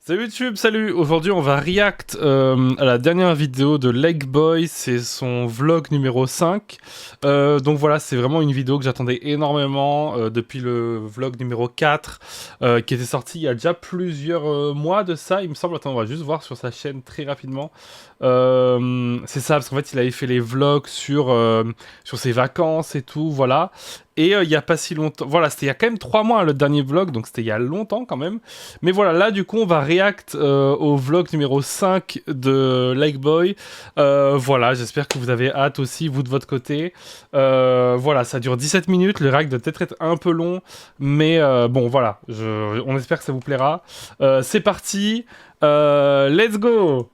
Salut YouTube, salut. Aujourd'hui on va react à la dernière vidéo de Legboy, c'est son vlog numéro 5. Donc voilà, c'est vraiment une vidéo que j'attendais énormément depuis le vlog numéro 4 qui était sorti il y a déjà plusieurs mois de ça, il me semble. Attends, on va juste voir sur sa chaîne très rapidement. C'est ça, parce qu'en fait il avait fait les vlogs sur ses vacances et tout, voilà. Et il y a pas si longtemps, voilà, c'était il y a quand même 3 mois le dernier vlog, donc c'était il y a longtemps quand même. Mais voilà, là du coup on va react au vlog numéro 5 de Legboy. Voilà, j'espère que vous avez hâte aussi, vous de votre côté. Voilà, ça dure 17 minutes, le react doit peut-être être un peu long, mais bon voilà, on espère que ça vous plaira. C'est parti, let's go!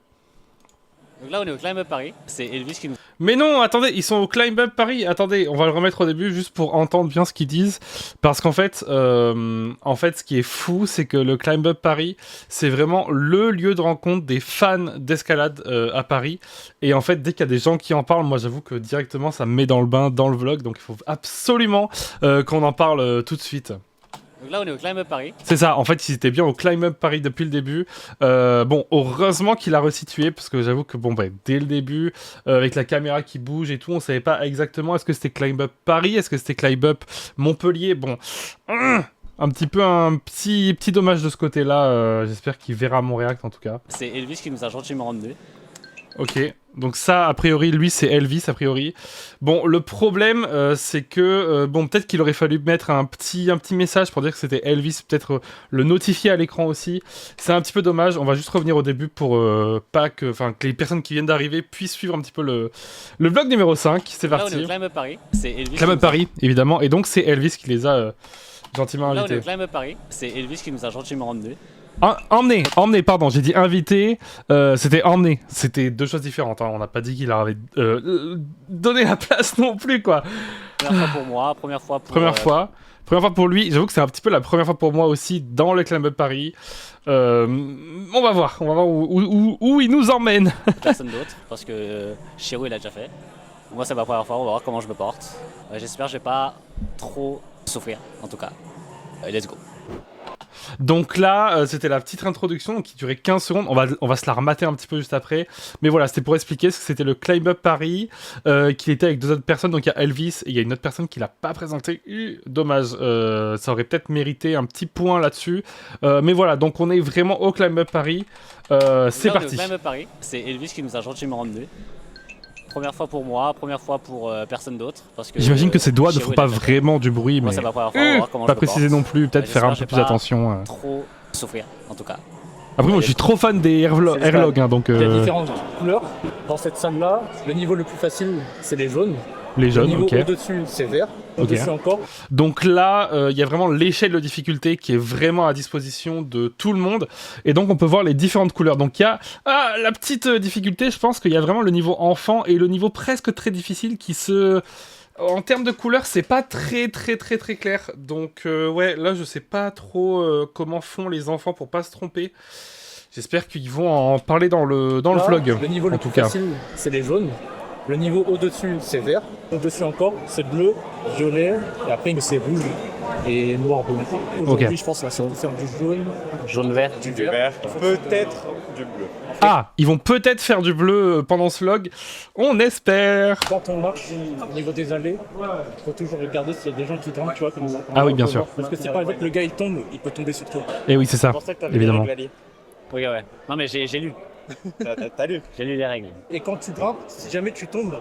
Donc là on est au Climb Up Paris, c'est Elvis qui nous... Mais non, attendez, ils sont au Climb Up Paris. Attendez, on va le remettre au début juste pour entendre bien ce qu'ils disent. Parce qu'en fait, ce qui est fou, c'est que le Climb Up Paris, c'est vraiment le lieu de rencontre des fans d'escalade à Paris. Et en fait, dès qu'il y a des gens qui en parlent, moi j'avoue que directement ça me met dans le bain, dans le vlog. Donc il faut absolument qu'on en parle tout de suite. Donc là on est au Climb Up Paris. C'est ça, en fait ils étaient bien au Climb Up Paris depuis le début. Bon, heureusement qu'il a resitué, parce que j'avoue que bon, bah, dès le début, avec la caméra qui bouge et tout, on savait pas exactement est-ce que c'était Climb Up Paris, est-ce que c'était Climb Up Montpellier. Bon, un petit dommage de ce côté-là. J'espère qu'il verra mon react en tout cas. C'est Elvis qui nous a gentiment rendu. Ok, donc ça, a priori, lui, c'est Elvis, a priori. Bon, le problème, c'est que, bon, peut-être qu'il aurait fallu mettre un petit message pour dire que c'était Elvis, peut-être le notifier à l'écran aussi. C'est un petit peu dommage, on va juste revenir au début pour que les personnes qui viennent d'arriver puissent suivre un petit peu le vlog numéro 5, c'est parti. Là on est au Climb Up Paris, c'est Elvis. Climb Up Paris, évidemment, et donc c'est Elvis qui les a gentiment là invités. on est au Climb Up Paris, c'est Elvis qui nous a gentiment rendu. Emmener, pardon, j'ai dit invité, c'était emmener, c'était deux choses différentes, hein. On n'a pas dit qu'il avait donné la place non plus, quoi. Première fois pour moi, première fois pour... Première fois pour lui, j'avoue que c'est un petit peu la première fois pour moi aussi dans le Climb Up Paris. On va voir où il nous emmène. Personne d'autre, parce que Chiro il a déjà fait. Moi c'est ma première fois, on va voir comment je me porte. J'espère que je vais pas trop souffrir, en tout cas. Let's go. Donc là, c'était la petite introduction donc, qui durait 15 secondes. On va se la remater un petit peu juste après. Mais voilà, c'était pour expliquer ce que c'était le Climb Up Paris, qu'il était avec deux autres personnes. Donc il y a Elvis et il y a une autre personne qui l'a pas présenté. Dommage, ça aurait peut-être mérité un petit point là-dessus. Mais voilà, donc on est vraiment au Climb Up Paris. C'est parti. Climb Up Paris, c'est Elvis qui nous a gentiment rendu. Première fois pour moi, première fois pour personne d'autre. J'imagine que ses doigts ne font pas vraiment du bruit, mais c'est ma première fois, on va voir comment pas je me préciser porte. non plus, peut-être faire un peu plus attention. Trop souffrir, en tout cas. Après, moi je suis trop fan des airlogs, hein, donc. Il y a différentes couleurs dans cette salle-là. Le niveau le plus facile, c'est les jaunes. Les jaunes, le niveau ok. au-dessus, c'est vert. Au-dessus encore. Donc là, il y a vraiment l'échelle de difficulté qui est vraiment à disposition de tout le monde. Et donc, on peut voir les différentes couleurs. Donc, il y a la petite difficulté, je pense qu'il y a vraiment le niveau enfant et le niveau presque très difficile qui se... En termes de couleurs, c'est pas très clair. Donc, ouais, là, je sais pas trop comment font les enfants pour pas se tromper. J'espère qu'ils vont en parler dans le vlog. Le niveau le plus facile, c'est les jaunes. Le niveau au-dessus, c'est vert. Au-dessus encore, c'est bleu, violet. Et après, c'est rouge et noir bleu. Aujourd'hui, je pense qu'on va faire du jaune. Jaune-vert. Du vert, peut-être du bleu. Ah, ils vont peut-être faire du bleu pendant ce vlog. On espère. Quand on marche au niveau des allées, il faut toujours regarder s'il y a des gens qui tombent, tu vois, comme ça. Ah oui, bien sûr. Parce que c'est pas avec le gars, il tombe, il peut tomber sur toi. Et oui, c'est ça, évidemment. Oui, ouais. Non mais j'ai lu. T'as lu? J'ai lu les règles. Et quand tu grimpes, si jamais tu tombes,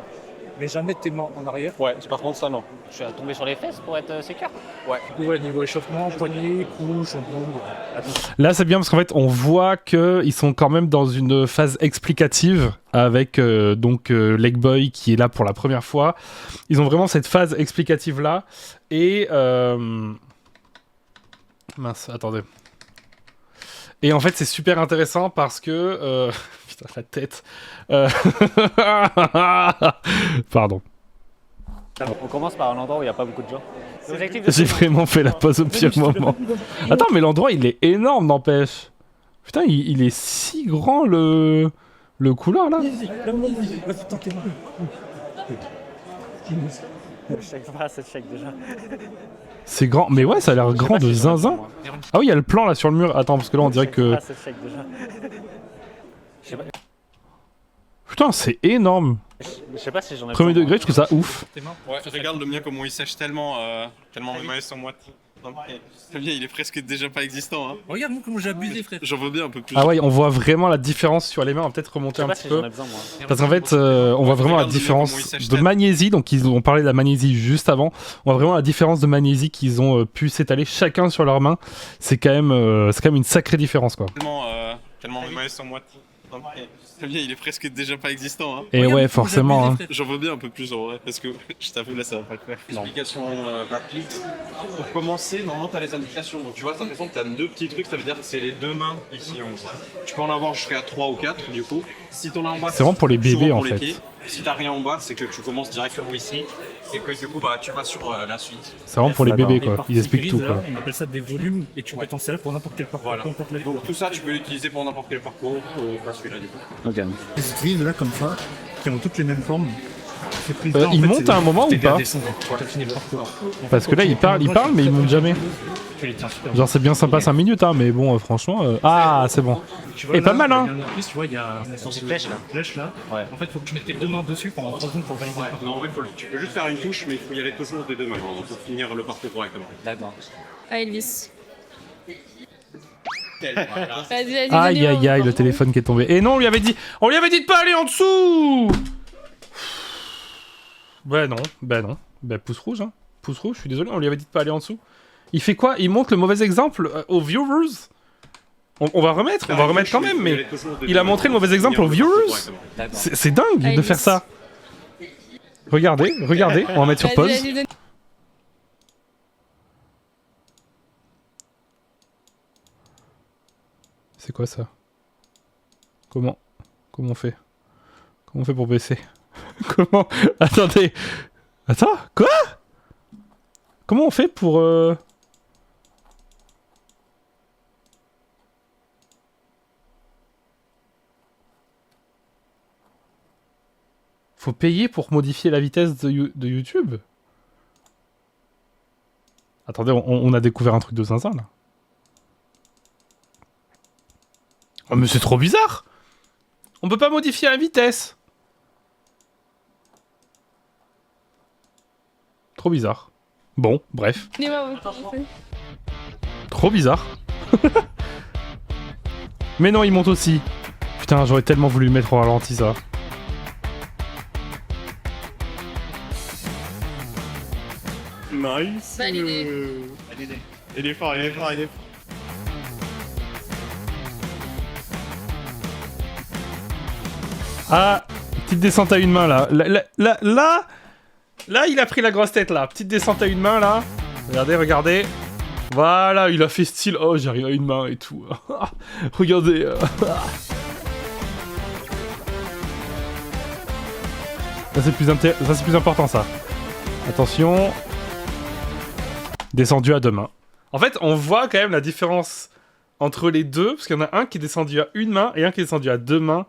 mais jamais tes mains en arrière. Ouais, par contre ça non. Je suis tombé sur les fesses pour être sécure. Ouais, niveau échauffement, poignet, cou, chambon. Là, c'est bien parce qu'en fait, on voit qu'ils sont quand même dans une phase explicative avec Legboy qui est là pour la première fois. Ils ont vraiment cette phase explicative là. Et... Mince, attendez. Et en fait, c'est super intéressant parce que... Putain, la tête. Pardon. On commence par un endroit où il n'y a pas beaucoup de gens. J'ai vraiment fait la pause au pire moment. Attends, mais l'endroit, il est énorme, n'empêche. Putain, il est si grand, le couloir, là. Vas-y, tentez-moi. Je check pas, ça check déjà. C'est grand. Mais ouais, ça a l'air grand de zinzin. Ah oui, il y a le plan là sur le mur. Attends, parce que là on dirait que... Ah, c'est fake déjà. Je sais pas- Putain, c'est énorme. je sais pas si j'en ai Premier besoin, degré, je trouve ça ouf. Ouais, regarde le mien comment il sèche tellement, tellement mes maillots sont moites. Le mien il est presque déjà pas existant. Hein. Regarde-moi comment j'ai abusé, frère. J'en veux bien un peu plus. Ah ouais, on voit vraiment la différence sur les mains. On va peut-être remonter Je sais un pas petit si peu. j'en ai besoin, moi. Parce qu'en fait, on voit vraiment la Regarde le mien, différence comment il sèche de tellement. magnésie. Donc, ils ont parlé de la magnésie juste avant. On voit vraiment la différence de magnésie qu'ils ont pu s'étaler chacun sur leurs mains. C'est quand même une sacrée différence, quoi. Tellement mes maillots sont moites. Le mien il est presque déjà pas existant. Hein. Et ouais, forcément. Hein. J'en veux bien un peu plus en vrai, parce que je t'avoue là ça va pas le faire. Explication rapide. Pour commencer, normalement t'as les indications. Donc tu vois, t'as l'impression que t'as deux petits trucs, ça veut dire que c'est les deux mains ici en haut. Tu peux en avoir jusqu'à 3 ou 4 du coup. Si t'en as en bas, C'est vraiment pour les souvent bébés, pour en les fait. pieds. Si t'as rien en bas, c'est que tu commences directement ici et que du coup bah tu vas sur la suite. C'est vraiment pour les D'accord. bébés, quoi. Ils expliquent tout, quoi. On appelle ça des volumes et tu peux t'en servir pour n'importe quel parcours. Voilà. N'importe la Donc tout ça tu peux l'utiliser pour n'importe quel parcours, pas celui-là du coup. Ok. Ces prises là comme ça, qui ont toutes les mêmes formes. Ces prises Ils montent à un moment ou pas? T'as fini le parcours. Parce que là, ils parlent, mais ils montent jamais. Tu les tiens super. Genre, c'est bien sympa 5 minutes, hein, mais bon, franchement. Ah, c'est bon. Tu vois, Et pas mal, hein. il y a un artiste, tu vois, il y a une sorte de flèche, là. flèche là. Ouais. En fait, faut que tu mettes tes deux mains dessus pendant 3 secondes pour valider. Non, en vrai, tu peux juste faire une touche, mais il faut y aller toujours des deux mains pour finir le parcours correctement. D'accord. Ah, Elvis. Voilà. Vas-y, vas-y, Aïe, donnez-le aïe, aïe, au- le téléphone qui est tombé. Et non, on lui avait dit de pas aller en dessous. Bah non. Bah pouce rouge, hein. Pouce rouge, je suis désolé, on lui avait dit de pas aller en dessous. Il fait quoi? Il montre le mauvais exemple aux viewers? On va remettre quand même, mais il a montré le mauvais exemple aux viewers. D'accord. C'est dingue Ah, de faire ça. Regardez, on va mettre sur Vas-y, pause. vas-y, donne- C'est quoi ça? Comment on fait? Comment on fait pour baisser? Comment? Attendez. Attends, quoi? Comment on fait pour Faut payer pour modifier la vitesse de YouTube? Attendez, on a découvert un truc de zinzin là. Oh mais c'est trop bizarre! On peut pas modifier la vitesse! Trop bizarre. Bon, bref. donnez-moi votre- Trop bizarre. Mais non, il monte aussi. Putain, j'aurais tellement voulu le mettre au ralenti ça. Nice. Validé. Il est fort. Ah, petite descente à une main là. Là, il a pris la grosse tête là. Petite descente à une main là. Regardez. Voilà, il a fait style. Oh, j'arrive à une main et tout. Regardez. Ça c'est plus important ça. Attention. Descendu à deux mains. En fait, on voit quand même la différence entre les deux, parce qu'il y en a un qui est descendu à une main et un qui est descendu à deux mains.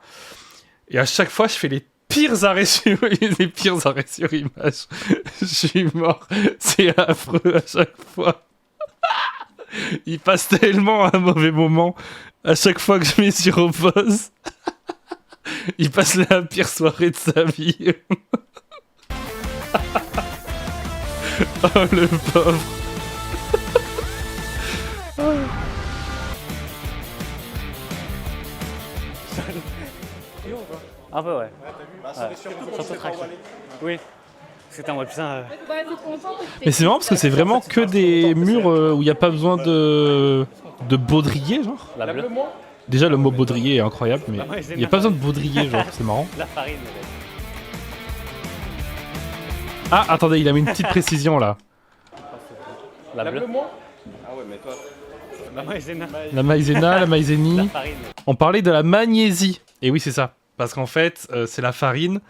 Et à chaque fois, je fais les pires arrêts sur image. Je suis mort. C'est affreux à chaque fois. Il passe tellement un mauvais moment à chaque fois que je mets sur pause. Il passe la pire soirée de sa vie. Oh le pauvre. Un peu, ouais. Surtout craqué. Oui. C'était en mode putain. Ouais, c'est trop longtemps, parce que Mais c'est marrant parce que c'est vraiment que des murs où il n'y a pas besoin de baudrier, genre. La bleue. Déjà, le mot baudrier est incroyable, mais il n'y a pas besoin de baudrier, genre, c'est marrant. La farine. Ah, attendez, il a mis une petite précision là. La bleue. Ah ouais, mais toi. La maïzena. La maïzena, la maïzénie. La farine. On parlait de la magnésie. Et oui, c'est ça. Parce qu'en fait, c'est la farine.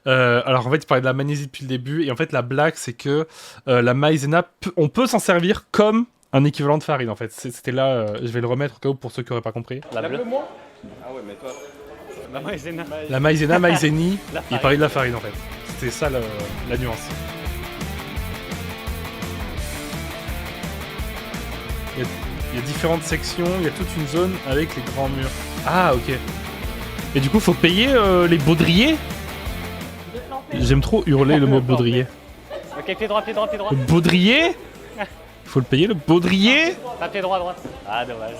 Alors en fait, il parlait de la magnésie depuis le début. Et en fait, la blague, c'est que la maïzena, on peut s'en servir comme un équivalent de farine, en fait. C'était là, je vais le remettre au cas où pour ceux qui n'auraient pas compris. La bleue. Ah ouais, mais toi. La maïzena. La maïzena, maïzénie, La il farine. parlait de la farine, en fait. C'était ça la nuance. Il y a différentes sections, il y a toute une zone avec les grands murs. Ah, ok. Et du coup, faut payer les baudriers. J'aime trop hurler le mot baudrier. Ok, pied droit, pied droit, pied droit. Le baudrier. Faut le payer, le baudrier. Pas pied droit à droite. Ah, dommage.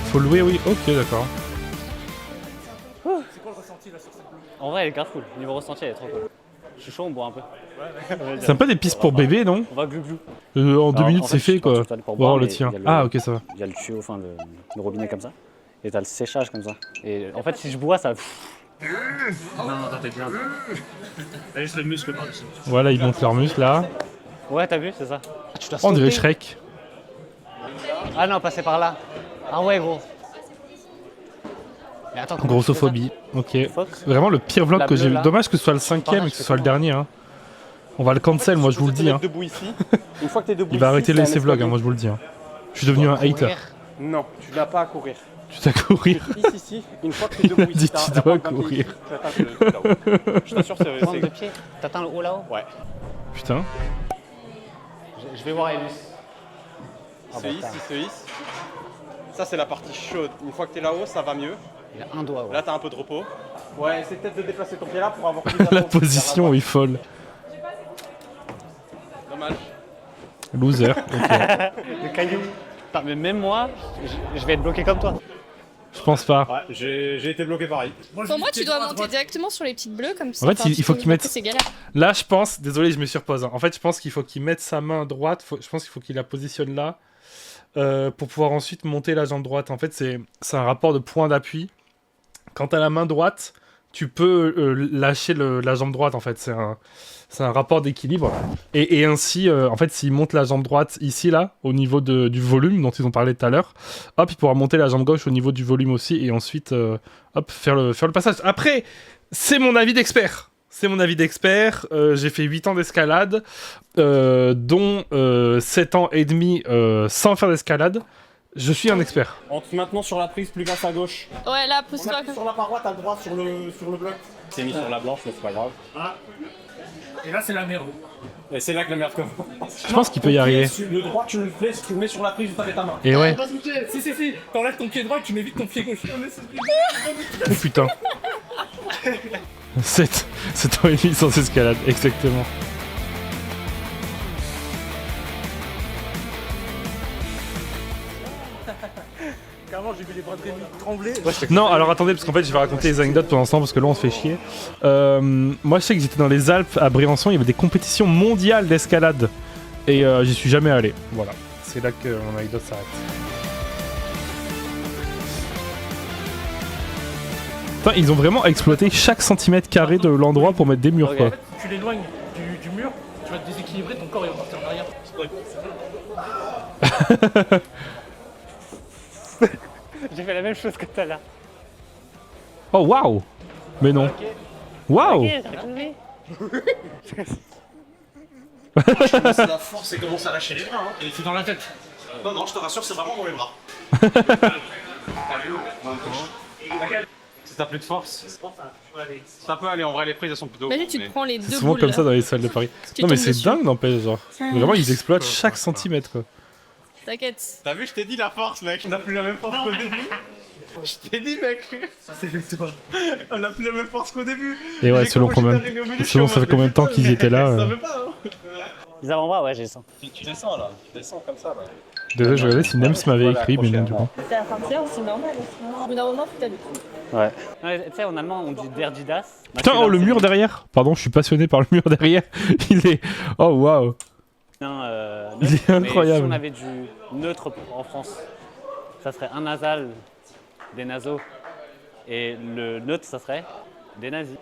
Faut louer, oui. Ok, d'accord. En vrai, elle est grave cool. Niveau ressenti, elle est trop cool. Je suis chaud, on boit un peu. C'est un peu des pistes pour bébé, non? On va glou-glou. En 2 minutes, en c'est fait, fait, quoi. tu vas pour Voir boire, le mais tien. il y a le- Ah, ok, ça va. Il y a le tuyau, enfin le robinet comme ça. Et t'as le séchage comme ça. Et en fait, si je bois, ça. Non, t'es bien. T'as juste le muscle par-dessus. Voilà, ils montent leurs muscles, là. Ouais, t'as vu, c'est ça. Ah, tu dois Oh, on dirait sauter. Shrek. Ah non, passer par là. Ah ouais, gros. Mais attends, comment Grossophobie. Ok. Fox. Vraiment le pire vlog La que bleue, j'ai vu. là. Dommage que ce soit le 5ème et que ce soit le dernier. Hein. On va le cancel, moi je vous le dis. Hein. Debout ici. Une fois que t'es debout Il va ici, arrêter c'est un ses vlogs, escalier. hein, moi je vous le dis. Hein. Je suis devenu un hater. Non, tu n'as pas à courir. Tu t'as courir. Ici. Une fois que t'es Il debout a dit ici, tu t'as dois un point de courir. pied ici, tu atteins le là-haut. Je t'assure, Pointe de c'est... pied. T'atteins le haut là-haut. Ouais. Putain. Je vais voir Elus. Ah, Se hisse, il se hisse. Ça, c'est la partie chaude. Une fois que t'es là-haut, ça va mieux. Il a un doigt, ouais. Là, t'as un peu de repos. Ouais, c'est peut-être de déplacer ton pied là pour avoir plus La d'avance. position est folle. Dommage. Loser. Ok. Le caillou. Putain, mais même moi, je vais être bloqué comme toi. Je pense pas. Ouais, j'ai été bloqué pareil. Pour moi, tu dois monter directement sur les petites bleues comme ça. En fait, Enfin, il faut tu qu'ils mettent- après, c'est galère. Là, je pense, désolé, je me surpose. Hein. En fait, je pense qu'il faut qu'il mette sa main droite. Je pense qu'il faut qu'il la positionne là pour pouvoir ensuite monter la jambe droite. En fait, c'est un rapport de point d'appui. Quand t'as la main droite, tu peux lâcher la jambe droite. En fait, c'est un rapport d'équilibre. Et ainsi, en fait, s'il monte la jambe droite ici, là, au niveau du volume dont ils ont parlé tout à l'heure, hop, il pourra monter la jambe gauche au niveau du volume aussi, et ensuite, hop, faire le passage. Après, c'est mon avis d'expert. C'est mon avis d'expert. J'ai fait 8 ans d'escalade, dont 7 ans et demi sans faire d'escalade. Je suis un expert. Entre maintenant sur la prise, plus basse à gauche. Ouais, là, On pose-toi appuie comme sur la paroi, t'as le droit sur le bloc. C'est mis sur la blanche, mais c'est pas grave. Et là, c'est la merde. Et c'est là que la merde commence. Je pense qu'il peut y arriver. Le droit, tu le fais, tu le mets sur la prise juste avec ta main. Et ouais. Si. T'enlèves ton pied droit et tu mets vite ton pied gauche. Oh putain. 7 ans et demi sans escalade, exactement. Carrément, j'ai vu les bras de Rémi trembler. Non, alors attendez, parce qu'en fait, je vais raconter les anecdotes pendant ce temps, parce que là, on se fait chier. Moi, je sais que j'étais dans les Alpes, à Briançon, il y avait des compétitions mondiales d'escalade. Et j'y suis jamais allé. Voilà. C'est là que mon anecdote s'arrête. Putain, ils ont vraiment exploité chaque centimètre carré de l'endroit pour mettre des murs, quoi. En fait, tu l'éloignes du mur, tu vas te déséquilibrer, ton corps il va partir en arrière. J'ai fait la même chose que tout à l'heure. Oh, waouh. Mais non. Waouh. C'est la force et commence à lâcher les bras. Hein. Et c'est dans la tête. Non, je te rassure, c'est vraiment dans les bras. Si t'as plus de force, ça peut aller. En vrai, les prises elles sont plutôt. Imagine, tu mais- te prends les C'est deux souvent boules. comme ça dans les salles de Paris. Tu Non, mais tombes c'est dessus. dingue, n'empêche, genre. Vraiment, ils exploitent chaque centimètre, quoi. T'inquiète. T'as vu, je t'ai dit la force, mec. On n'a plus la même force qu'au début. Je t'ai dit, mec. On n'a plus la même force qu'au début. Et ouais, Dès selon que combien, je suis arrivé au milieu, je suis selon en ça fait mode, combien de temps putain, qu'ils y étaient là. Ça veut pas, hein. Les avant-bras, ouais, j'ai le sens. Tu descends là, tu descends comme ça là. Désolé, je regardais si Nems m'avait écrit, mais non, du coup. C'est à partir, c'est normal. Au bout d'un moment, faut t'habituer. Ouais. Tu sais, en allemand, on dit der die das. Putain, oh, le mur derrière. Pardon, je suis passionné par le mur derrière. Il est... Oh, waouh. Il est incroyable. Si on avait du neutre en France, ça serait un nasal, des nasos. Et le neutre, ça serait des nazis.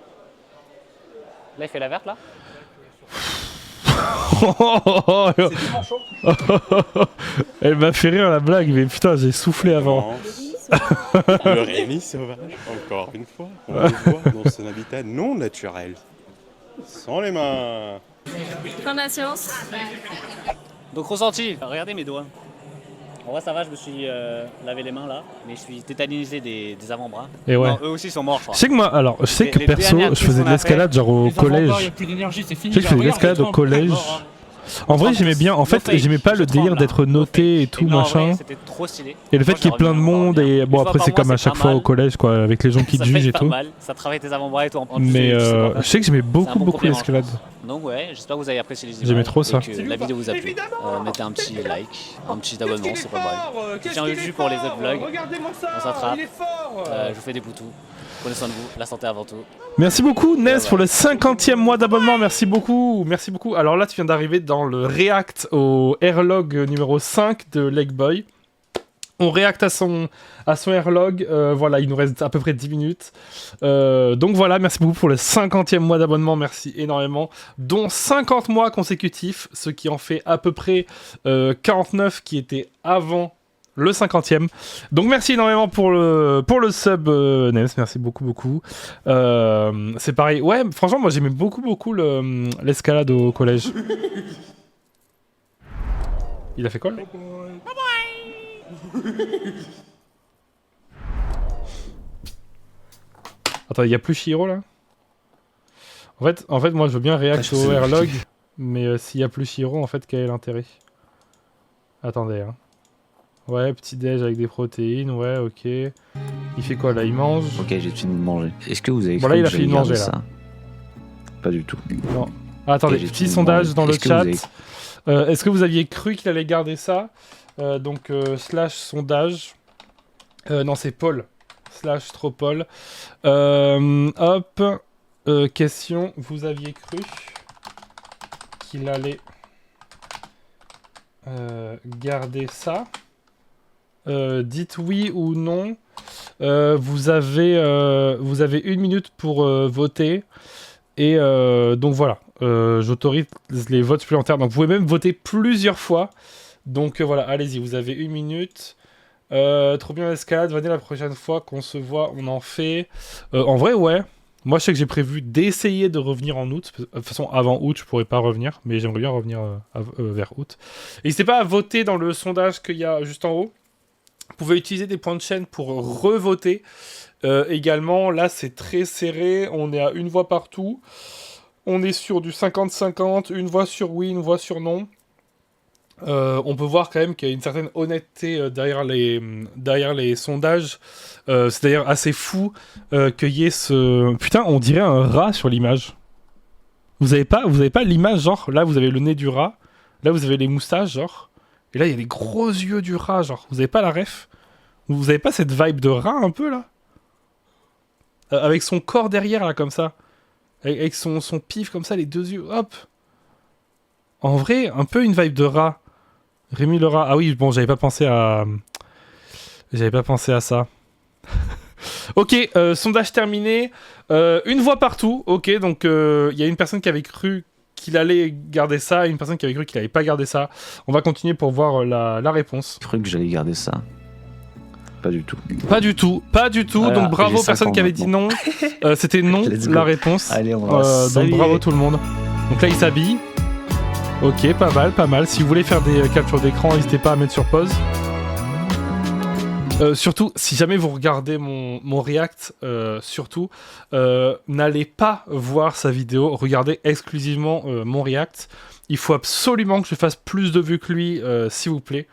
Là, il fait la verte, là. Elle m'a fait rire la blague, mais putain, j'ai soufflé avant. Le Rémi sauvage, encore une fois, on le voit dans son habitat non naturel. Sans les mains. Fin de la séance. Donc, ressenti. Regardez mes doigts. En vrai, ça va, je me suis lavé les mains là, mais je suis tétanisé des avant-bras. Et ouais. Non, eux aussi sont morts, je crois. Je sais que moi, alors, je sais Les- que les perso, dernières je faisais de qu'on a l'escalade genre au Les enfants, collège. il y a plus d'énergie, c'est fini. Je sais que je faisais de Regarde, l'escalade au Trump, collège. mort, hein. En vrai, j'aimais bien. En fait, j'aimais pas le délire d'être noté et tout, non, en vrai, machin. c'était trop stylé. Et le fait Moi, qu'il y ait plein de monde, et bon, Une fois après, par c'est mois, comme à c'est chaque pas fois mal. au collège, quoi, avec les gens qui te Ça fait jugent et pas tout. mal, ça travaille tes avant-bras et tout. En plus, Mais tu sais pas je faire. sais que j'aimais C'est un beaucoup, bon beaucoup complément, l'escalade. je pense. Donc ouais, j'espère que vous avez apprécié les images. J'aimais trop ça. Et que la vidéo vous a plu. Mettez un petit like, un petit abonnement, c'est pas mal. Je tiens le jus pour les autres vlogs. On s'attrape. Je vous fais des poutous. Prenez soin de vous, la santé avant tout. Merci beaucoup, Ness, Ouais, pour le 50e mois d'abonnement. Merci beaucoup, merci beaucoup. Alors là, tu viens d'arriver dans le react au airlog numéro 5 de Legboy. On réacte à son airlog. Voilà, il nous reste à peu près 10 minutes. Donc voilà, merci beaucoup pour le 50e mois d'abonnement. Merci énormément. Dont 50 mois consécutifs, ce qui en fait à peu près 49 qui étaient avant le 50e. Donc merci énormément pour le sub, Nems. Merci beaucoup, beaucoup. C'est pareil. Ouais, franchement, moi j'aimais beaucoup, beaucoup l'escalade au collège. Il a fait quoi là? Attends, il y a plus Shiro là? En fait, moi je veux bien react au airlog, mais s'il y a plus Shiro, en fait, quel est l'intérêt? Attendez, hein. Ouais, petit déj avec des protéines, ouais, ok. Il fait quoi là? Il mange? Ok, j'ai fini de manger. Est-ce que vous avez Bon, là, cru il que a fini de j'allais garder manger, ça? Pas du tout. Non. Ah, attendez, Ok, j'ai petit fini de sondage manger. dans le Est-ce que chat. vous avez- Est-ce que vous aviez cru qu'il allait garder ça? Donc, slash sondage. Non, c'est Paul. Slash trop Paul. Hop. Question. Vous aviez cru qu'il allait garder ça? Dites oui ou non. Vous avez 1 minute pour voter. Et donc voilà, j'autorise les votes supplémentaires. Donc vous pouvez même voter plusieurs fois. Donc voilà, allez-y, vous avez 1 minute. Trop bien l'escalade, venez la prochaine fois qu'on se voit, on en fait. En vrai, ouais. Moi, je sais que j'ai prévu d'essayer de revenir en août. De toute façon, avant août, je pourrais pas revenir. Mais j'aimerais bien revenir vers août. N'hésitez pas à voter dans le sondage qu'il y a juste en haut. Vous pouvez utiliser des points de chaîne pour revoter. Également, là, c'est très serré. On est à 1 voix partout. On est sur du 50-50. 1 voix sur oui, 1 voix sur non. On peut voir quand même qu'il y a une certaine honnêteté derrière les sondages. C'est d'ailleurs assez fou qu'il y ait ce... Putain, on dirait un rat sur l'image. Vous avez pas l'image, genre, là, vous avez le nez du rat. Là, vous avez les moustaches, genre. Et là, il y a les gros yeux du rat, genre. Vous avez pas la ref? Vous avez pas cette vibe de rat, un peu, là? Avec son corps derrière, là, comme ça. Avec son pif, comme ça, les 2 yeux, hop. En vrai, un peu une vibe de rat. Rémi le rat. Ah oui, bon, j'avais pas pensé à ça. Ok, sondage terminé. 1 voix partout. Ok, donc il y a une personne qui avait cru qu'il allait garder ça et une personne qui avait cru qu'il allait pas garder ça. On va continuer pour voir la réponse. J'ai cru que j'allais garder ça. Pas du tout. Pas du tout. Voilà, Donc bravo j'ai aux personnes 5 qui avaient dit non. C'était non Let's go. la réponse. Allez, on va Donc s'habiller. bravo tout le monde. Donc là il s'habille. Ok, pas mal. Si vous voulez faire des captures d'écran, n'hésitez pas à mettre sur pause. Surtout, si jamais vous regardez mon react, surtout, n'allez pas voir sa vidéo, regardez exclusivement mon react. Il faut absolument que je fasse plus de vues que lui, s'il vous plaît.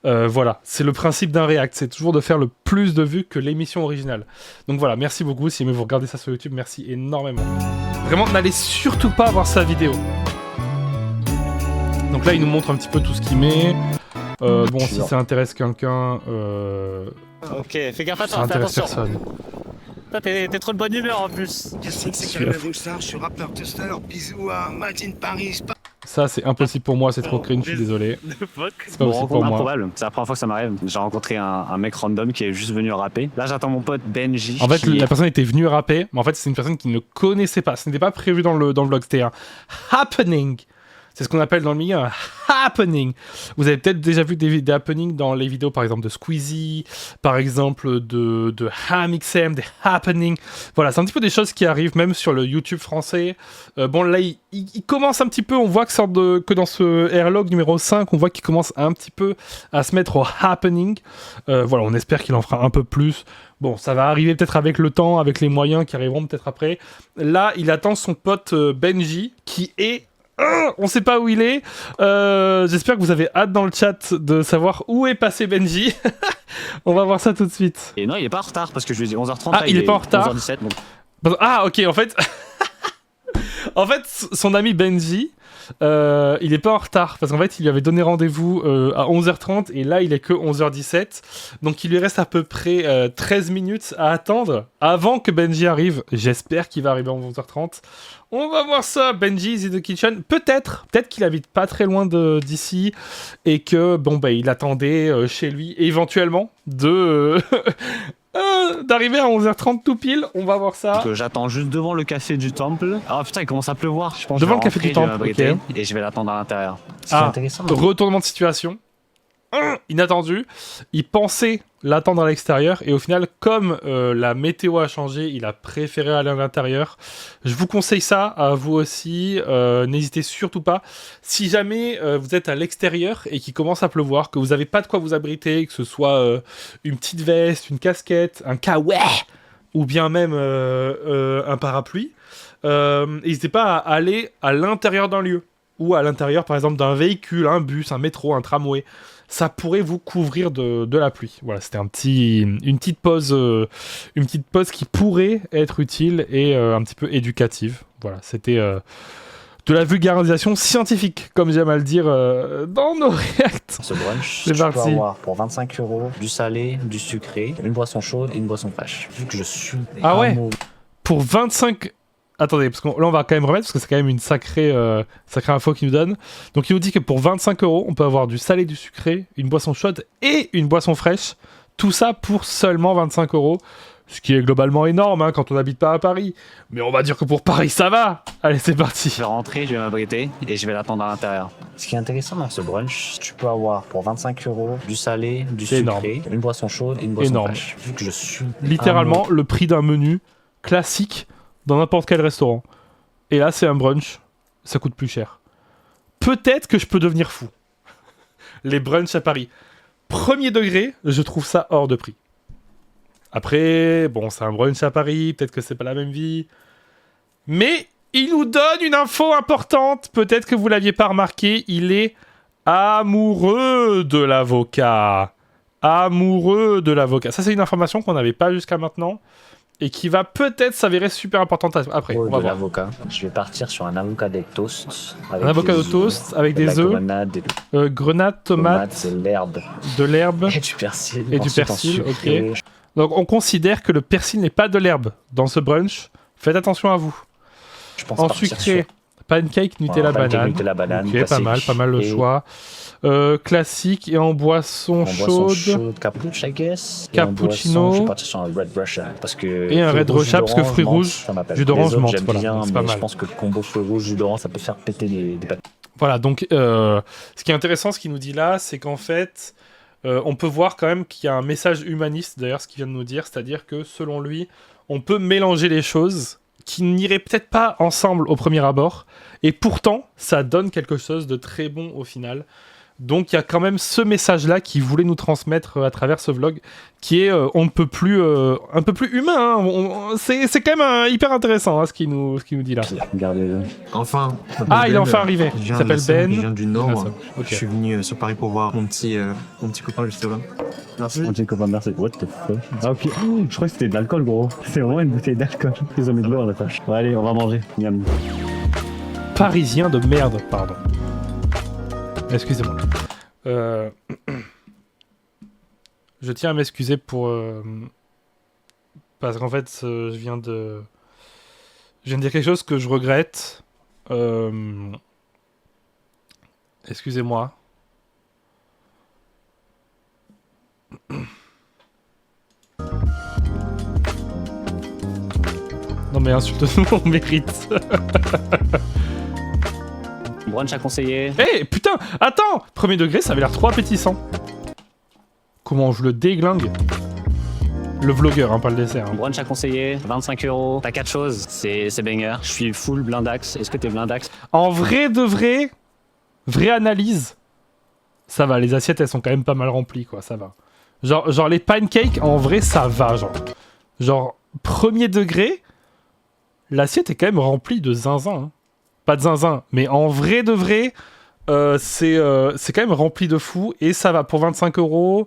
Voilà, c'est le principe d'un react, c'est toujours de faire le plus de vues que l'émission originale. Donc voilà, merci beaucoup, si jamais vous regardez ça sur YouTube, merci énormément. Vraiment, n'allez surtout pas voir sa vidéo. Donc là, il nous montre un petit peu tout ce qu'il met. Bon, si ça intéresse quelqu'un, Ok, fais gaffe à ça toi, fais intéresse attention. personne. Toi, t'es trop de bonne humeur en plus. Qu'est-ce que c'est que le Rockstar? Je suis rappeur Tester, bisous à Martin Paris. Ça, c'est impossible pour moi, c'est trop cringe, je suis désolé. C'est pas possible pour moi. Improbable, c'est la première fois que ça m'arrive. J'ai rencontré un mec random qui est juste venu rapper. Là, j'attends mon pote Benji. En fait, qui- la personne était venue rapper, mais en fait, c'est une personne qui ne connaissait pas. Ce n'était pas prévu dans le vlog, c'était un happening. C'est ce qu'on appelle dans le milieu un happening. Vous avez peut-être déjà vu des happenings dans les vidéos, par exemple de Squeezie, par exemple de HamXM, des happenings. Voilà, c'est un petit peu des choses qui arrivent même sur le YouTube français. Bon, là, il commence un petit peu, on voit que dans ce Airlog numéro 5, on voit qu'il commence un petit peu à se mettre au happening. Voilà, on espère qu'il en fera un peu plus. Bon, ça va arriver peut-être avec le temps, avec les moyens qui arriveront peut-être après. Là, il attend son pote Benji, qui est... on sait pas où il est. J'espère que vous avez hâte dans le chat de savoir où est passé Benji. On va voir ça tout de suite. Et non, il est pas en retard, parce que je lui ai dit 11h30. Ah, il est pas en retard 11h17, donc... Ah, ok, en fait... en fait, son ami Benji... il est pas en retard parce qu'en fait il lui avait donné rendez-vous à 11h30 et là il est que 11h17, donc il lui reste à peu près 13 minutes à attendre avant que Benji arrive. J'espère qu'il va arriver à 11h30. On va voir ça. Benji is in the kitchen. Peut-être qu'il habite pas très loin d'ici et que bon bah il attendait chez lui éventuellement de d'arriver à 11h30 tout pile. On va voir ça. J'attends juste devant le café du temple. Ah putain, il commence à pleuvoir. Je pense devant le café du temple, ok. Et je vais l'attendre à l'intérieur. C'est intéressant. Retournement de situation. Inattendu. Il pensait l'attendre à l'extérieur et au final, comme la météo a changé, il a préféré aller à l'intérieur. Je vous conseille ça, à vous aussi. N'hésitez surtout pas. Si jamais vous êtes à l'extérieur et qu'il commence à pleuvoir, que vous n'avez pas de quoi vous abriter, que ce soit une petite veste, une casquette, un kawaii ou bien même un parapluie, n'hésitez pas à aller à l'intérieur d'un lieu ou à l'intérieur par exemple d'un véhicule, un bus, un métro, un tramway. Ça pourrait vous couvrir de la pluie. Voilà, c'était une petite pause qui pourrait être utile et un petit peu éducative. Voilà, c'était de la vulgarisation scientifique, comme j'aime à le dire dans nos reacts. Ce brunch, c'est parti. Tu peux avoir pour 25 € du salé, du sucré, une boisson chaude et une boisson fraîche. Vu que je suis... Ah ouais, pour 25... Attendez, parce que là on va quand même remettre, parce que c'est quand même une sacrée info qu'il nous donne. Donc il nous dit que pour 25 €, on peut avoir du salé, du sucré, une boisson chaude et une boisson fraîche. Tout ça pour seulement 25 €. Ce qui est globalement énorme hein, quand on n'habite pas à Paris. Mais on va dire que pour Paris ça va. Allez, c'est parti. Je vais rentrer, je vais m'abriter et je vais l'attendre à l'intérieur. Ce qui est intéressant dans ce brunch, tu peux avoir pour 25 € du salé, du sucré, une boisson chaude et une boisson fraîche. Vu que je suis... Littéralement le prix d'un menu classique dans n'importe quel restaurant. Et là, c'est un brunch, ça coûte plus cher. Peut-être que je peux devenir fou. Les brunchs à Paris. Premier degré, je trouve ça hors de prix. Après, bon, c'est un brunch à Paris, peut-être que c'est pas la même vie. Mais il nous donne une info importante. Peut-être que vous l'aviez pas remarqué, il est amoureux de l'avocat. Amoureux de l'avocat. Ça, c'est une information qu'on n'avait pas jusqu'à maintenant. Et qui va peut-être s'avérer super importante après. On va voir. L'avocat. Je vais partir sur un avocado toast. Un avocado toast avec des œufs, grenades, tomates, c'est l'herbe. De l'herbe et du persil. Et du persil, ok. Donc on considère que le persil n'est pas de l'herbe dans ce brunch. Faites attention à vous. Je pense en sucré, pancake, Nutella, banane. Nutella, banane. Ok, pas mal le choix. Classique et en boisson chaude. Cappuccino, I guess. Cappuccino. Je vais partir sur un Red Russian. Parce que et un Red Russian parce que fruits rouges, jus d'orange menthe. J'aime bien, c'est pas mais mal. je pense que le combo fruits rouges, jus d'orange, ça peut faire péter des pâtes. Voilà, donc ce qui est intéressant, ce qu'il nous dit là, c'est qu'en fait, on peut voir quand même qu'il y a un message humaniste, d'ailleurs, ce qu'il vient de nous dire, c'est-à-dire que selon lui, on peut mélanger les choses qui n'iraient peut-être pas ensemble au premier abord, et pourtant, ça donne quelque chose de très bon au final. Donc il y a quand même ce message-là qu'il voulait nous transmettre à travers ce vlog, qui est un peu plus humain. Hein. C'est quand même hyper intéressant hein, ce qu'il nous dit là. Regardez-le. Enfin. Ah, il est enfin arrivé. Il s'appelle Ben. Je viens du Nord. Ah, okay. Je suis venu sur Paris pour voir mon petit copain juste là. Merci. Mon petit copain, merci. What the fuck? Ah ok. Oh, je crois que c'était de l'alcool, gros. C'est vraiment une bouteille d'alcool. Ils ont mis de l'eau à la tâche. Bon, allez, on va manger. Miam. Parisien de merde, pardon. Excusez-moi. Je tiens à m'excuser pour... parce qu'en fait, je viens de dire quelque chose que je regrette. Excusez-moi. Non mais insulte-nous, on mérite. Brunch à conseiller. Eh putain, attends, premier degré, ça avait l'air trop appétissant. Comment je le déglingue? Le vlogueur, hein, pas le dessert. Hein. Brunch à conseiller, 25 €. T'as 4 choses, c'est banger. Je suis full blindax. Est-ce que t'es blindax? En vrai de vrai, vraie analyse, ça va, les assiettes elles sont quand même pas mal remplies quoi, ça va. Genre les pancakes, en vrai ça va, genre premier degré, l'assiette est quand même remplie de zinzin. Hein. Pas de zinzin, mais en vrai de vrai, c'est quand même rempli de fou et ça va pour 25 €.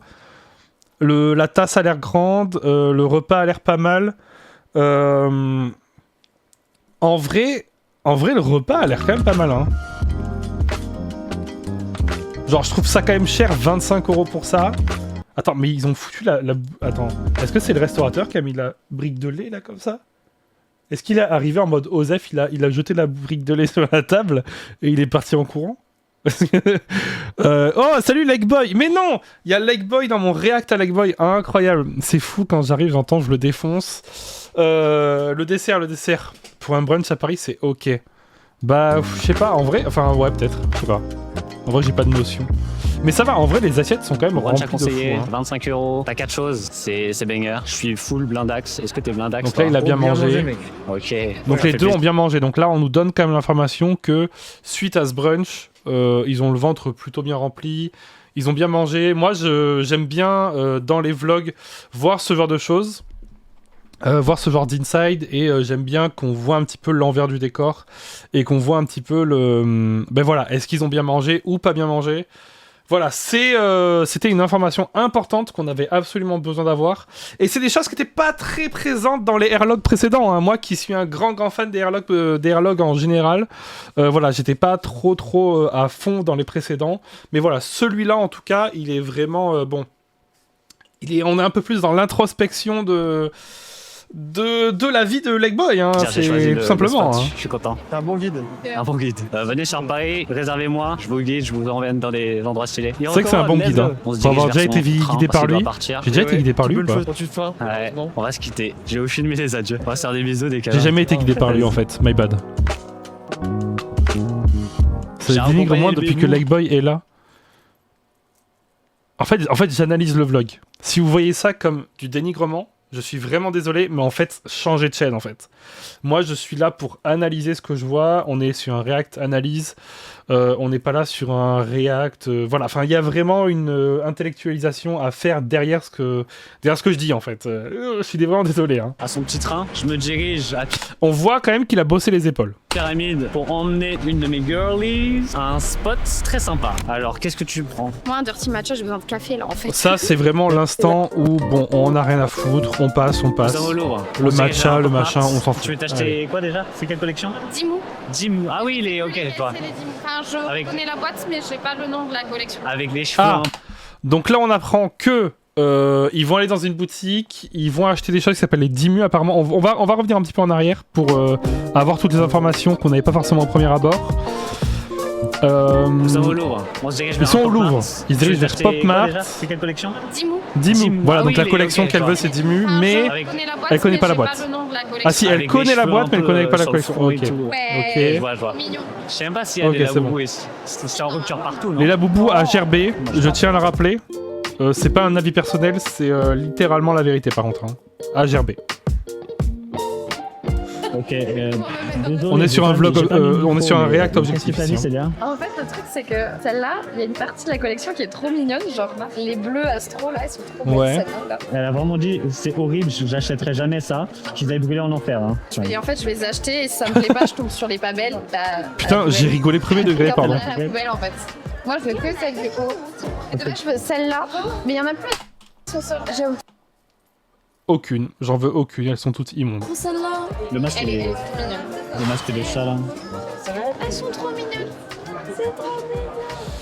La tasse a l'air grande, le repas a l'air pas mal. En vrai, le repas a l'air quand même pas mal. Hein. Genre, je trouve ça quand même cher, 25 € pour ça. Attends, mais ils ont foutu la... Attends, est-ce que c'est le restaurateur qui a mis la brique de lait, là, comme ça? Est-ce qu'il est arrivé en mode Osef, il a jeté la brique de lait sur la table et il est parti en courant? Oh, salut Legboy! Mais non! Il y a Legboy dans mon react à Legboy. Incroyable. C'est fou, quand j'arrive, j'entends, je le défonce. Le dessert. Pour un brunch à Paris, c'est ok. Bah, je sais pas, en vrai... Enfin, ouais, peut-être. Je sais pas. En vrai, j'ai pas de notion. Mais ça va, en vrai, les assiettes sont quand même remplies de fou. Hein. 25 €. T'as 4 choses, c'est banger. Je suis full blindax. Est-ce que t'es blindax? Donc là, il a bien mangé. Ok. Donc les deux ont bien mangé. Donc là, on nous donne quand même l'information que suite à ce brunch, ils ont le ventre plutôt bien rempli. Ils ont bien mangé. Moi, j'aime bien dans les vlogs voir ce genre de choses. Voir ce genre d'inside et j'aime bien qu'on voit un petit peu l'envers du décor et qu'on voit un petit peu le... Ben voilà, est-ce qu'ils ont bien mangé ou pas bien mangé? Voilà, c'était une information importante qu'on avait absolument besoin d'avoir. Et c'est des choses qui n'étaient pas très présentes dans les airlogs précédents. Hein. Moi qui suis un grand fan des airlogs en général, voilà, j'étais pas trop à fond dans les précédents. Mais voilà, celui-là en tout cas, il est vraiment bon. On est un peu plus dans l'introspection de la vie de Legboy, hein, c'est tout simplement. Hein. Je suis content. C'est un bon guide. Un bon guide. Venez sur Paris, réservez-moi, je vous guide, je vous emmène dans des endroits stylés. C'est vrai que c'est un bon guide. Hein. Pour avoir déjà été guidé par lui. J'ai déjà été guidé par lui ou pas? Ouais, on va se quitter. J'ai filmé les adieux. On va se faire des bisous, des câlins. J'ai jamais été guidé par lui en fait, my bad. Ça dénigre moins depuis que Legboy est là. En fait j'analyse le vlog. Si vous voyez ça comme du dénigrement, je suis vraiment désolé, mais en fait, changez de chaîne en fait. Moi, je suis là pour analyser ce que je vois. On est sur un react analyse. On n'est pas là sur un react. Voilà, enfin, il y a vraiment une intellectualisation à faire derrière ce que je dis en fait. Je suis vraiment désolé. Hein. À son petit train, je me dirige à... On voit quand même qu'il a bossé les épaules. Pyramide pour emmener une de mes girlies à un spot très sympa. Alors, qu'est-ce que tu prends? Moi, un dirty matcha, j'ai besoin de café là en fait. Ça, c'est vraiment l'instant où, bon, on n'a rien à foutre. On passe. Le matcha, le machin, on s'en fout. Tu veux t'acheter quoi déjà? C'est quelle collection? Dimou. Ah oui, il est ok. C'est les Dimou. Enfin, je connais la boîte, mais je sais pas le nom de la collection. Avec les cheveux. Ah. Donc là, on apprend que ils vont aller dans une boutique, ils vont acheter des choses qui s'appellent les Dimmu. Apparemment, on va revenir un petit peu en arrière pour avoir toutes les informations qu'on n'avait pas forcément au premier abord. Ils sont au Louvre. Ils sont au Louvre. Ils se dirigent vers Pop Mart. C'est quelle collection? Dimmu. Voilà, donc la collection qu'elle veut, c'est Dimmu, mais elle connaît pas la boîte. Ah si, elle connaît la boîte, mais elle connaît pas la collection. Ok. Je vois. Je sais même pas s'il y a des Laboubou ici. C'est en rupture partout, non? Les Laboubou à Gerbet, je tiens à le rappeler. C'est pas un avis personnel, c'est littéralement la vérité par contre. Hein. À Gerbet. Ok. On est sur un vlog, on est sur un react objectif. En fait, le truc, c'est que celle-là, il y a une partie de la collection qui est trop mignonne. Genre, les bleus Astro, là, ils sont trop belles. Celle-là. Elle a vraiment dit, c'est horrible, j'achèterai jamais ça. Qu'ils avaient brûlé en enfer. Hein. Et en fait, je les ai achetés et si ça me plaît pas, je tombe sur les pas belles. Putain, j'ai rigolé premier degré, pardon. La poubelle, en fait. Moi, je veux que celle du haut. Et demain, je veux celle-là, mais il y en a plus. J'ai aucune, j'en veux aucune, elles sont toutes immondes. Celle-là, le masque elle est trop mignonne. Le masque de chat là. Elles sont trop mignonnes. C'est trop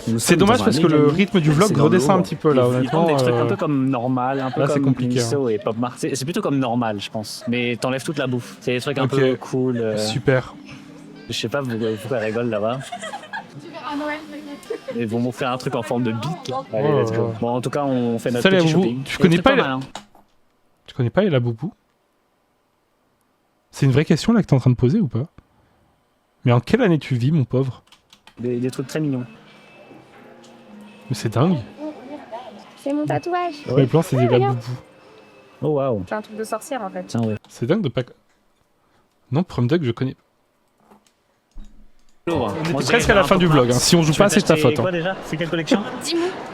mignon. C'est dommage parce que le rythme du vlog redescend un petit peu là, honnêtement. Des trucs un peu comme normal, un peu là, comme compliqué, Miniso et Pop Mart. C'est plutôt comme normal, je pense. Mais t'enlèves toute la bouffe. C'est des trucs un peu cool. Super. Je sais pas pourquoi elle rigole là-bas. Ils vont m'offrir un truc en forme de bite. Allez, let's go. Bon, en tout cas, on fait notre petit shopping. Tu connais pas Tu connais pas les Laboubou? C'est une vraie question là que t'es en train de poser ou pas? Mais en quelle année tu vis, mon pauvre? Des trucs très mignons. Mais c'est dingue. C'est mon tatouage. Les plans, c'est des la boubou. Oh waouh. C'est un truc de sorcière en fait. Tiens, ouais. C'est dingue de pas. Non, Prom Duck, je connais. On est presque à la fin du vlog. Hein. Si on joue pas, c'est ta faute. Quoi Hein. déjà? C'est quelle collection?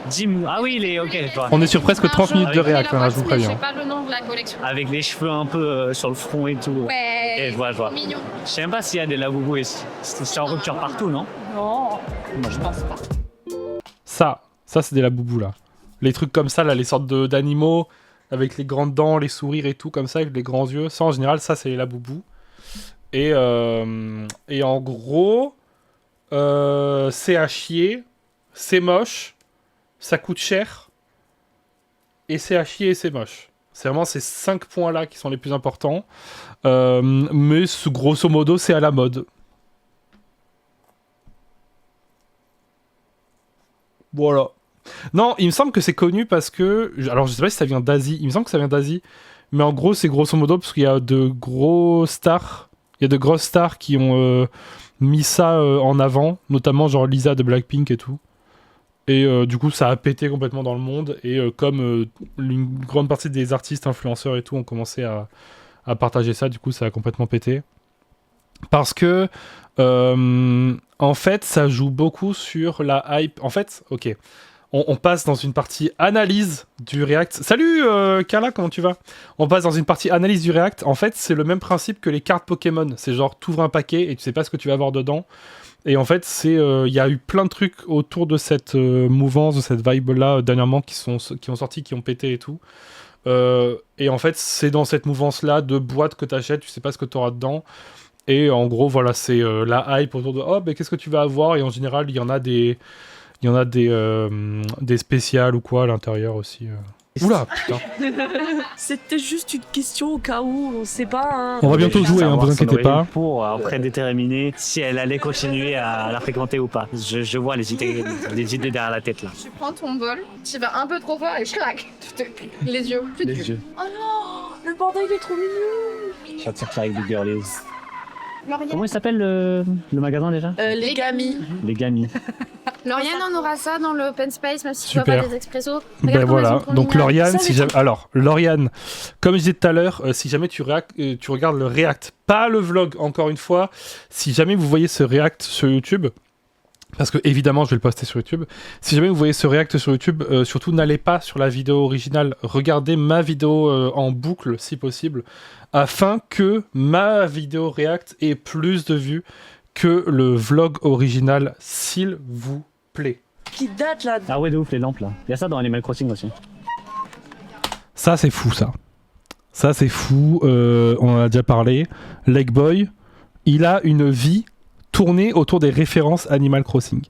Dimou. Ah oui, ok. On est sur presque 30 minutes de réact, là, je vous Je préviens. sais pas le nom de la collection. Avec les cheveux un peu sur le front et tout. Ouais. Et je vois. Mignon. Je sais même pas s'il y a des laboubous ici. C'est en rupture partout, non? Non. Je pense pas. Ça c'est des laboubous là. Les trucs comme ça, là, les sortes d'animaux avec les grandes dents, les sourires et tout, comme ça, avec les grands yeux. Ça, en général, ça, c'est les laboubous. Et en gros, c'est à chier, c'est moche, ça coûte cher, et c'est à chier et c'est moche. C'est vraiment ces 5 points-là qui sont les plus importants. Mais grosso modo, c'est à la mode. Voilà. Non, il me semble que c'est connu parce que... Alors, je sais pas si ça vient d'Asie. Il me semble que ça vient d'Asie. Mais en gros, c'est grosso modo parce qu'il y a de gros stars. Il y a de grosses stars qui ont mis ça en avant. Notamment genre Lisa de Blackpink et tout. Et du coup, ça a pété complètement dans le monde. Et comme une grande partie des artistes, influenceurs et tout ont commencé à partager ça, du coup, ça a complètement pété. Parce que... en fait, ça joue beaucoup sur la hype. En fait, ok. On passe dans une partie analyse du React. Salut Carla, comment tu vas? On passe dans une partie analyse du React. En fait, c'est le même principe que les cartes Pokémon. C'est genre, t'ouvres un paquet et tu sais pas ce que tu vas avoir dedans. Et en fait, il y a eu plein de trucs autour de cette mouvance, de cette vibe-là, dernièrement, qui ont sorti, qui ont pété et tout. Et en fait, c'est dans cette mouvance-là de boîtes que t'achètes, tu sais pas ce que t'auras dedans. Et en gros, voilà, c'est la hype autour de « Oh, ben qu'est-ce que tu vas avoir ?» Et en général, il y en a des spéciales ou quoi à l'intérieur aussi. Oula, putain. C'était juste une question au cas où, on sait pas. Hein. On va bientôt jouer, hein, vous inquiétez pas. Pour après déterminer si elle allait continuer à la fréquenter ou pas. Je vois les idées derrière la tête là. Tu prends ton bol, tu vas un peu trop fort et crac, les yeux. Les yeux. Oh non, le bordel il est trop mignon. J'attire ça avec des girlies. Lauriane. Comment il s'appelle le magasin déjà? Les Gamis. Les Gamis. Lauriane, on aura ça dans le open space, même si tu vois Super. pas des expressos. Ben voilà, donc Lauriane, si jamais... Alors, Lauriane, comme je disais tout à l'heure, si jamais tu regardes le React, pas le vlog, encore une fois, si jamais vous voyez ce React sur YouTube, parce que évidemment je vais le poster sur YouTube, si jamais vous voyez ce React sur YouTube, surtout n'allez pas sur la vidéo originale, regardez ma vidéo en boucle, si possible, afin que ma vidéo React ait plus de vues que le vlog original, s'il vous plaît. Qui date là? Ah ouais, de ouf, les lampes là. Il y a ça dans Animal Crossing aussi. Ça c'est fou, ça. Ça c'est fou, on en a déjà parlé. Legboy, il a une vie tournée autour des références Animal Crossing.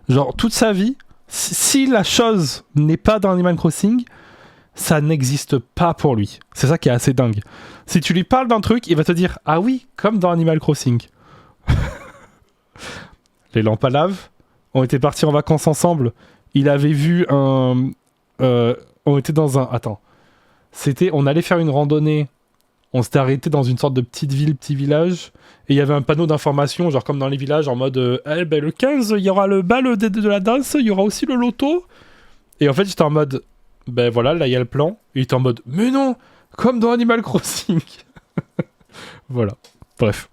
Genre, toute sa vie, si la chose n'est pas dans Animal Crossing, ça n'existe pas pour lui. C'est ça qui est assez dingue. Si tu lui parles d'un truc, il va te dire « Ah oui, comme dans Animal Crossing ». Les lampes à lave, on était partis en vacances ensemble. Il avait vu un... on était dans un... Attends. On allait faire une randonnée. On s'était arrêté dans une sorte de petite ville, petit village. Et il y avait un panneau d'information, genre comme dans les villages, en mode le 15, il y aura le bal de la danse, il y aura aussi le loto. Et en fait, j'étais en mode... Ben voilà, là il y a le plan. Et il était en mode mais non, comme dans Animal Crossing. Voilà. Bref.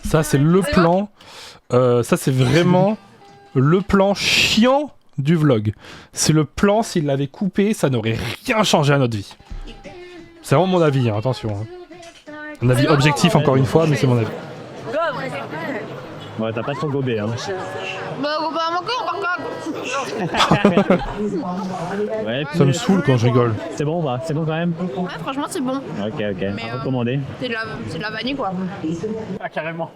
Ça c'est le plan. Ça c'est vraiment le plan chiant du vlog. C'est le plan, s'il l'avait coupé, ça n'aurait rien changé à notre vie. C'est vraiment mon avis, hein, attention. Hein. Un avis objectif encore une fois, mais c'est mon avis. Ouais, t'as pas trop gobé, hein. Bah, on va encore, par contre. Ouais, ça me saoule quand je rigole. C'est bon, bah, c'est bon quand même. Ouais, franchement, c'est bon. Ok, recommandé. C'est de la vanille, quoi. Ah, carrément.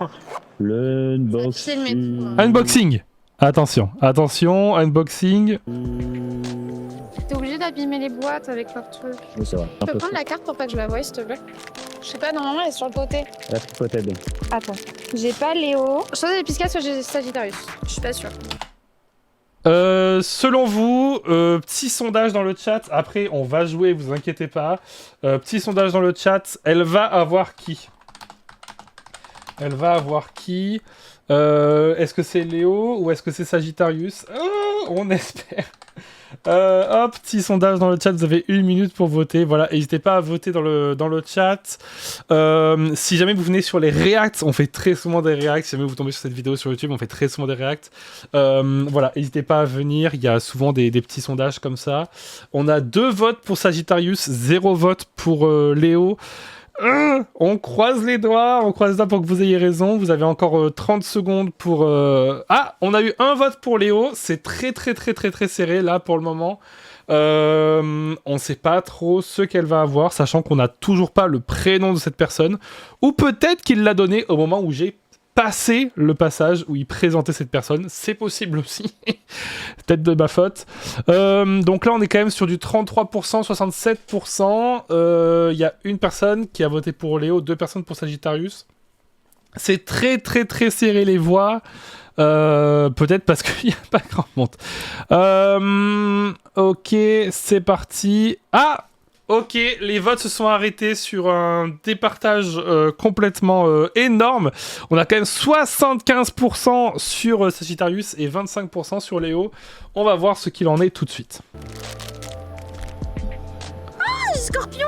Le unboxing. Unboxing. Attention, unboxing. T'es obligé d'abîmer les boîtes avec leur truc. Oui, c'est vrai. Tu peux prendre la carte pour pas que je la voie, s'il te plaît? Je sais pas, normalement, elle est sur le côté. La peut-être. Attends. J'ai pas Léo. Soit j'ai Pisca, soit j'ai Sagittarius. Je suis pas sûre. Selon vous, petit sondage dans le chat. Après, on va jouer, vous inquiétez pas. Petit sondage dans le chat. Elle va avoir qui? Elle va avoir qui? Est-ce que c'est Léo ou est-ce que c'est Sagittarius? On espère. Hop, petit sondage dans le chat, vous avez 1 minute pour voter. Voilà, n'hésitez pas à voter dans le chat. Si jamais vous venez sur les reacts, on fait très souvent des reacts. Si jamais vous tombez sur cette vidéo sur YouTube, on fait très souvent des reacts. Voilà, n'hésitez pas à venir. Il y a souvent des petits sondages comme ça. On a 2 votes pour Sagittarius, 0 vote pour Léo. On croise les doigts pour que vous ayez raison. Vous avez encore 30 secondes pour... Ah, on a eu 1 vote pour Léo. C'est très serré là pour le moment. On sait pas trop ce qu'elle va avoir, sachant qu'on n'a toujours pas le prénom de cette personne. Ou peut-être qu'il l'a donné au moment où j'ai passé le passage où il présentait cette personne. C'est possible aussi. Peut-être de ma faute. Donc là, on est quand même sur du 33%, 67%. Il y a une personne qui a voté pour Léo, 2 personnes pour Sagittarius. C'est très serré les voix. Peut-être parce qu'il n'y a pas grand monde. Ok, c'est parti. Ah! Ok, les votes se sont arrêtés sur un départage complètement énorme. On a quand même 75% sur Sagittarius et 25% sur Léo. On va voir ce qu'il en est tout de suite. Ah, Scorpion,